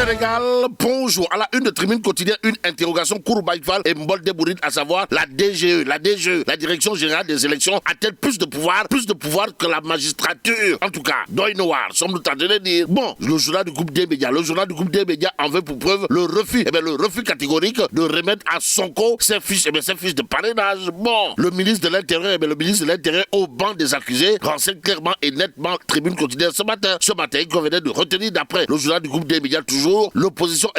Sénégal, bonjour. À la une de Tribune quotidienne, une interrogation Kouroubaïfal et Mbolde Bouride, à savoir la DGE, la Direction Générale des Élections, a-t-elle plus de pouvoir que la magistrature? En tout cas, Doy Noir, sommes-nous en train de dire. Bon, le journal du groupe des médias en veut pour preuve le refus catégorique de remettre à Sonko ses fiches de parrainage. Bon, le ministre de l'Intérieur, au banc des accusés, renseigne clairement et nettement Tribune quotidienne ce matin. Il convenait de retenir, d'après le journal du groupe des médias toujours, l'opposition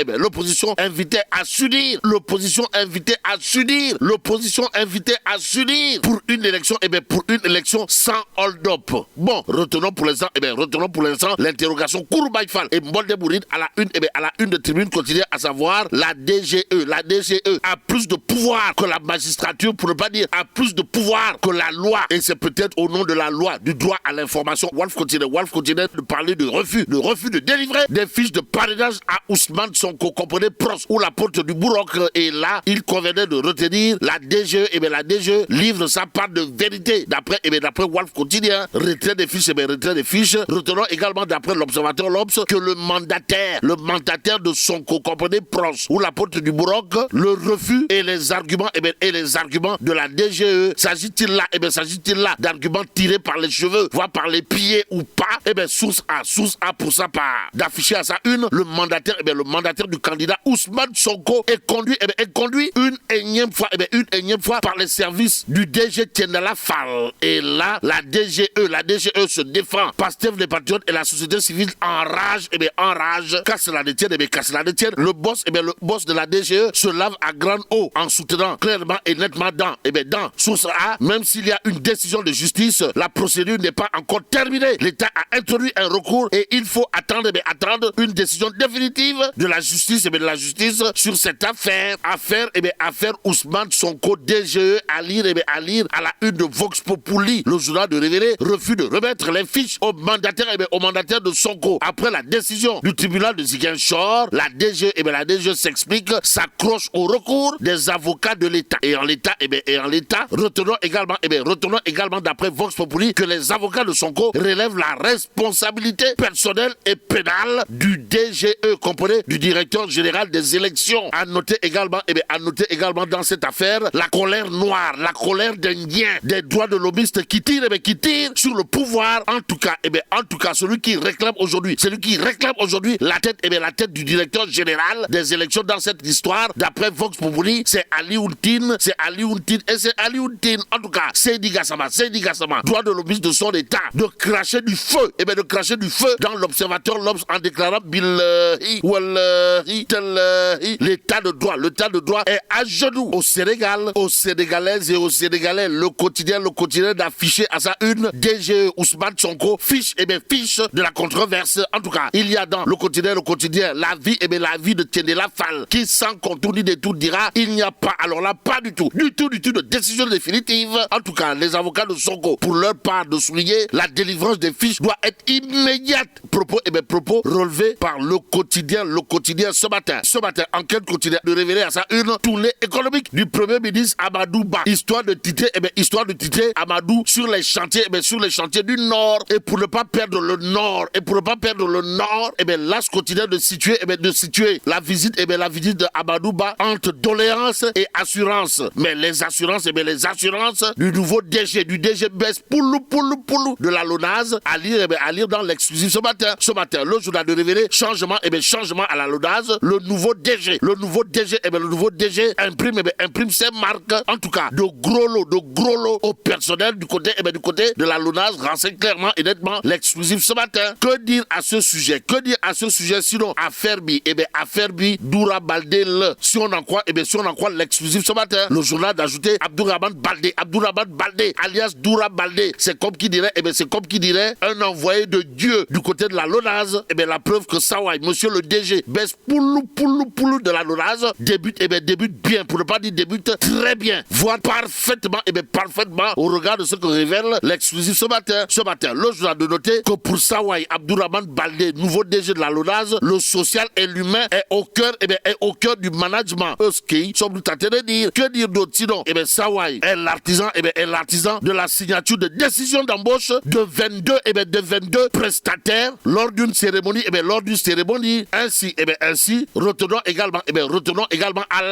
invitait à s'unir. L'opposition invitée à s'unir pour une élection sans hold-up. Bon, retenons pour l'instant l'interrogation Kouroubaïfal et Mbolde Bouride à la une de Tribune quotidienne, à savoir la DGE. La DGE a plus de pouvoir que la magistrature, pour ne pas dire a plus de pouvoir que la loi. Et c'est peut-être au nom de la loi, du droit à l'information. Wolf continue de parler de refus de délivrer des fiches de parrainage à Ousmane Sonko, comprenez Pros ou la porte du Bourroc. Et là, il convenait de retenir la DGE. La DGE livre sa part de vérité. D'après Wolf quotidien, retrait des fiches. Retenons également d'après l'Observateur l'Obs que le mandataire de Sonko, comprenez Pros ou la porte du Bourroc, le refus et les arguments de la DGE. S'agit-il là d'arguments tirés par les cheveux, voire par les pieds ou pas? Source A pour sa part d'afficher à sa une le mandataire du candidat Ousmane Sonko est conduit une énième fois par les services du DG Tiendala Fall. Et là, la DGE se défend. Pastef, les patriotes et la société civile enrage, casse la détienne. Le boss de la DGE se lave à grande eau en soutenant clairement et nettement dans source A, même s'il y a une décision de justice, la procédure n'est pas encore terminée. L'État a introduit un recours et il faut attendre une décision définitive de la justice sur cette affaire Ousmane Sonko DGE à lire à la une de Vox Populi, le journal de révéler refus de remettre les fiches au mandataire de Sonko. Après la décision du tribunal de Ziguinchor, la DGE s'explique, s'accroche au recours des avocats de l'État. Et en l'état, retenons également d'après Vox Populi que les avocats de Sonko relèvent la responsabilité personnelle et pénale du DGE, comprenez, du directeur général des élections. À noter également dans cette affaire la colère noire, la colère des droits de lobbyistes qui tirent sur le pouvoir. En tout cas, celui qui réclame aujourd'hui la tête du directeur général des élections dans cette histoire, d'après Vox Populi, c'est Ali Oultine. En tout cas, Seydi Gassama, droit de lobbyiste de son état, de cracher du feu dans l'Observateur l'Obs en déclarant billahi wallahi tallahi, l'état de droit est à genoux. Au Sénégal, aux Sénégalaises et aux Sénégalais, le quotidien d'afficher à sa une DGE Ousmane Sonko fiche de la controverse. En tout cas, il y a dans le quotidien la vie de Tiendela Fall qui, sans contour ni détour, dira il n'y a pas du tout de décision définitive. En tout cas, les avocats de Sonko, pour leur part, de souligner la délivrance des fiches doit être immédiate. Propos relevés par le quotidien ce matin, enquête quotidienne de révéler à sa une tournée économique du premier ministre Amadou Ba, histoire de titrer Amadou sur les chantiers du Nord. Et pour ne pas perdre le Nord, l'As quotidien de situer la visite de Amadou Ba entre doléances et assurances. Mais les assurances du nouveau DG Bess Poulou de la LONASE à lire dans l'exclusif ce matin, le journal de révéler changement à la LONASE. Le nouveau DG imprime ses marques. En tout cas, de gros lots au personnel du côté de la LONASE, renseigne clairement et nettement l'exclusif ce matin. Que dire à ce sujet sinon affaire Bi Doura Baldé si on en croit l'exclusif ce matin, le journal d'ajouter Abdourahmane Baldé alias Doura Baldé, c'est comme qui dirait un envoyé de Dieu du côté de la LONASE. La preuve que Sawai, monsieur le DG Bess Poulou de la LONASE débute bien, pour ne pas dire débute très bien, voire parfaitement au regard de ce que révèle l'exclusif ce matin. Le journal de noter que pour Sawai Abdourahmane Baldé, nouveau DG de la LONASE, le social et l'humain est au cœur du management. Sommes-nous tentés de dire, que dire d'autre sinon Sawai est l'artisan de la signature de décision d'embauche de 22 prestataires lors d'une cérémonie c'est-à-dire ainsi, retenons également à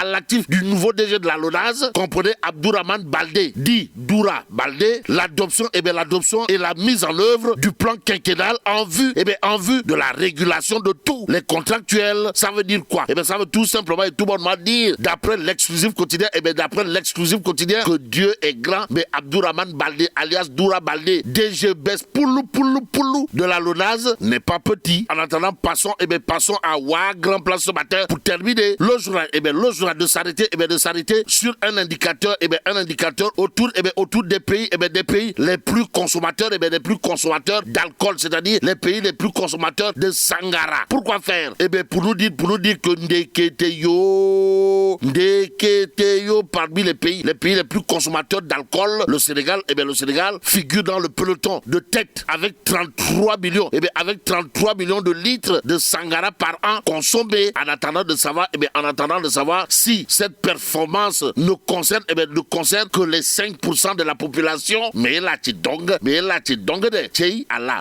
l'actif du nouveau DG de la LONASE, comprenez Abdourahmane Baldé, dit Doura Baldé, l'adoption et la mise en œuvre du plan quinquennal en vue de la régulation de tous les contractuels. Ça veut dire quoi? Ça veut tout simplement et tout bonnement dire, d'après l'exclusif quotidien, que Dieu est grand, mais Abdourahmane Baldé, alias Doura Baldé, DG Bess Poulou de la LONASE, n'est pas petit. En attendant, passons à Wa Grand Place ce matin pour terminer le journal. De s'arrêter sur un indicateur, autour des pays, les plus consommateurs, d'alcool, c'est-à-dire les pays les plus consommateurs de Sangara. Pourquoi faire? Pour nous dire que Ndeketeyo, parmi les pays les plus consommateurs d'alcool, le Sénégal figure dans le peloton de tête avec 33 millions de litres de Sangara par an consommés. En attendant de savoir si cette performance ne concerne que les 5% de la population. Mais là, tu dongues de Tchei Allah.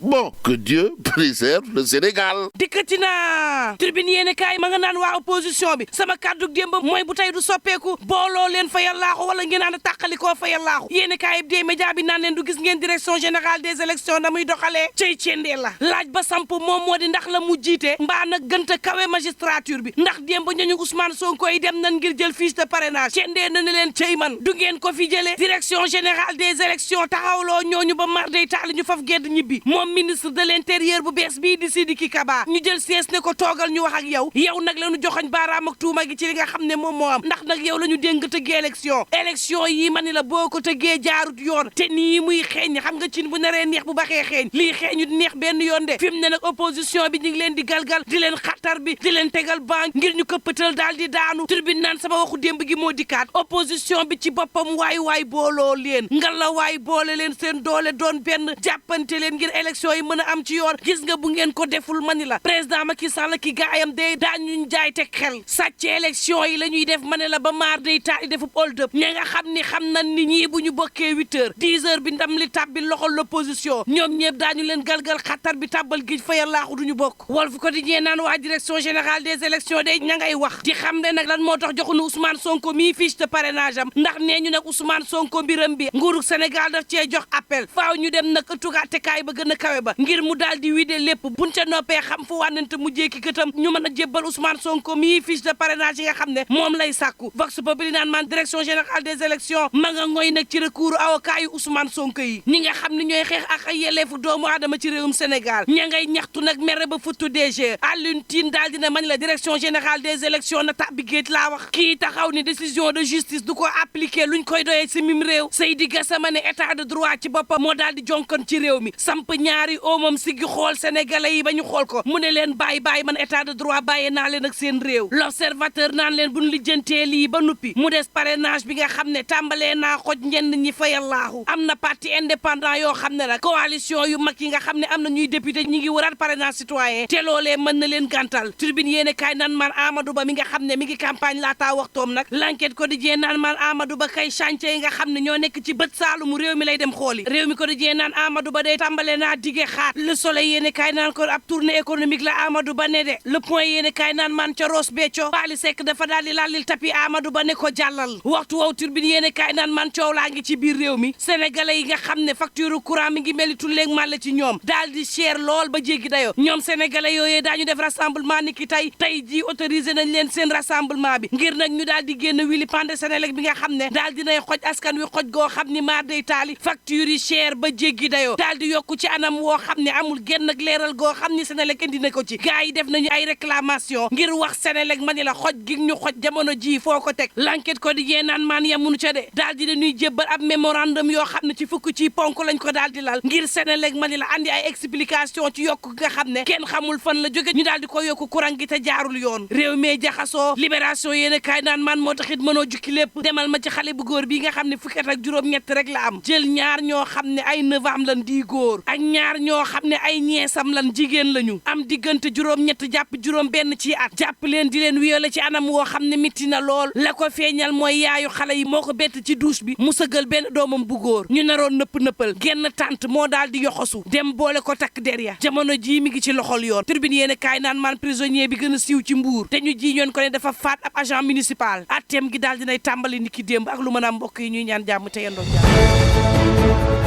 Bon, que Dieu préserve le Sénégal. Dikkatina tribune yéene kaay ma nga naan waa opposition bi sama kàddu démb mooy bu tey du soppeeku booloo leen fa yàllaaxu wala ngeen naan tàqalikoo fa yàllaaxu yéene kaay bi dee média bi naan leen du gis ngeen direction générale des élections na muy doxalee cey cendee la laaj ba samp moom moo di ndax la mu jiite mbaa nag gënta kawe magistrature bi ndax démb ñooñu Ousmane Sonko yi dem nan ngir jël fiche de parrainage cendee na ne leen cey man du ngeen ko fi jëlee direction générale des élections taxawloo ñooñu ba mar day taali ñu faf gedd ñibbi moom ministre de l'intérieur bu bees bii di Sidiki Kaba ñu jël sies ne ko toogal ñu wax ak yow nag la ñu joxoñ baaraam ak tuuma gi ci li nga xam ne moom moo am ndax nag yow la ñu dénk tëggee élection yi ma ni la boo ko tëggee jaarut yoon te nii muy xeeñ xam nga cin bu naree neex bu baxee xeeñ lii xeeñut neex benn yoon de fi mu ne nag opposition bi ñu ngi leen di galgal di leen xattar bi di leen tegal banque ngir ñu këppatal daal di daanu tribune naan sama waxu démb gi moo dikkaat opposition bi ci boppam waay booloo leen ngalla waay boole leen seen doole doon benn jàppante leen ngir élection yi mën a am ci yoon gis nga bu ngeen ko deful mani la président Macky Sall ki gaayam day daañu jaay teg xel sàcc élection yi la ñuy def ma ne la ba maar day taal defub hold up ña nga xam nañ ni ñii bu ñu bokkee 8 heures 10 heures bi ndam li tàbbi loxol l'opposition ñoom ñëpp daañu leen galgal xattar bi tàbbal géej fa yàllaaxu duñu bokk Walf Quotidien naan waa direction générale des élections day ña ngay wax di xam ne nag lan moo tax joxuñu Ousmane Sonko mii fiche de parrainage am ndax nee ñu nag Ousmane Sonko mbiram bi nguurug Sénégal daf cee jox appel faaw ñu dem nag ëttugaatekaay ba gën a kawe ba ngir mu daal di wide lépp buñ ca noppee xam fu wànnante mu jékki këtam ñu mën a jébbal Ousmane Sonko mii fiche de parrainage yi nga xam ne moom lay sàkku Vox Populi naan man direction générale des élections ma nga ngoy nag ci recours avocat yu Ousmane Sonko yi ñi nga xam ne ñooy xeex ak ay yelleefu doomu aadama ci réewum Sénégal ña ngay ñaxtu nag mere ba futtu DG Alioune Tine daal dina mañ la direction générale des élections na tàbbi géej laa wax kii taxaw ni décision de justice du ko appliquer luñ koy doyee si mim réew Seydi Gassama ne état de droit ci boppam moo daal di jonkon ci réew mi samp ñaari oomam siggi xool sénégalais yi ba ñu xool ko mu ne leen bàyyi man état de droit bàyyee naa leen ak seen réew l'observateur naan leen buñ lijjantee lii ba nuppi mu des parrainage bi nga xam ne tàmbalee naa xoj ñenn ñi fa yàllaahu am na parti indépendant yoo xam ne nag coalition yu mag yi nga xam ne am na ñuy député ñi ngi waraat parrainage citoyen te loolee mën na leen gàntal tribune yéene kaay naan man Amadou Ba mi nga xam ne mi ngi campagne laataa waxtoom nag l'enquête quotidien naan man Amadou Ba kay chantier yi nga xam ne ñoo nekk ci bët saalumu réew mi lay dem xooli réew mi quotidien naan Amadou Ba day tàmbalee naa dige xaat le soleil yéene kaay naan ko ab tournée économique la Amadou Ba ne de le point yéene kaay naan man ca Ross Béthio Wally Seck dafa daal di lallil tapi Amadou Ba ne ko jàllal waxtu wow turbine yéene kaay naan man coow laa ngi ci biir réew mi sénégalais yi nga xam ne facture courant mi ngi mel ni tulleeg màlle ci ñoom daal di cher lool ba jéggi dayo ñoom sénégalais yooyee daañu def rassemblement ni ki tey ji autorisé nañ leen seen rassemblement bi ngir nag ñu daal di génn wili pande Sénélec bi nga xam ne daal dinay xoj askan wi xoj goo xam ni maar day taali facture yi cher ba jéggi dayoo daal di yokku ci anam woo xam ne amul genn ak leeral goo xam ni Sénélec indi na ko ci gars yi def nañu ay réclamation ngir wax Sénélec ma ni la xoj gi ñu xoj jamono ji foo ko teg l'enquête ko di jee naan maan yamunu ca de daal di dañuy jébbal ab mémorandum yoo xam ne ci fukk ci ponk lañ ko daal di lal ngir Sénélec ma ni la andi ay explication ci yokk nga xam ne kenn xamul fan la jóge ñu daal di ko yokku courant gi te jaarul yoon réew mi jaxasoo libération yéene kaay naan man moo taxit mënoo jukki lépp demal ma ci xale bu góor bi nga xam ne fukki at ak juróom-ñett rek la am jël ñaar ñoo xam ne ay nevam lan di góor ak ñaar ñoo xam ne ay ñeesam lan jigéen lañu am diggante juróom-ñett jàpp juróom benn ci at jàpp leen di leen wiyole ci anam woo xam ne mitti na lool la ko feeñal mooy yaayu xale yi moo ko bett ci douche bi mu sëgal benn doomam bu góor ñu naroon nëpp-nëppal genn tànt moo daal di yoxosu dem boole ko takk der ya jamono ji mii mi ngi ci loxol yoon. Tribune yéen kaay naan man prisonnier bi gën a siiw ci Mbuur te ñu jiiñoon ko ne dafa faat ab agent municipal atteem gi daal dinay tàmbali ni ki démb ak lu mën a mbokk yi ñuy ñaan jàmm te yendoo jàmm.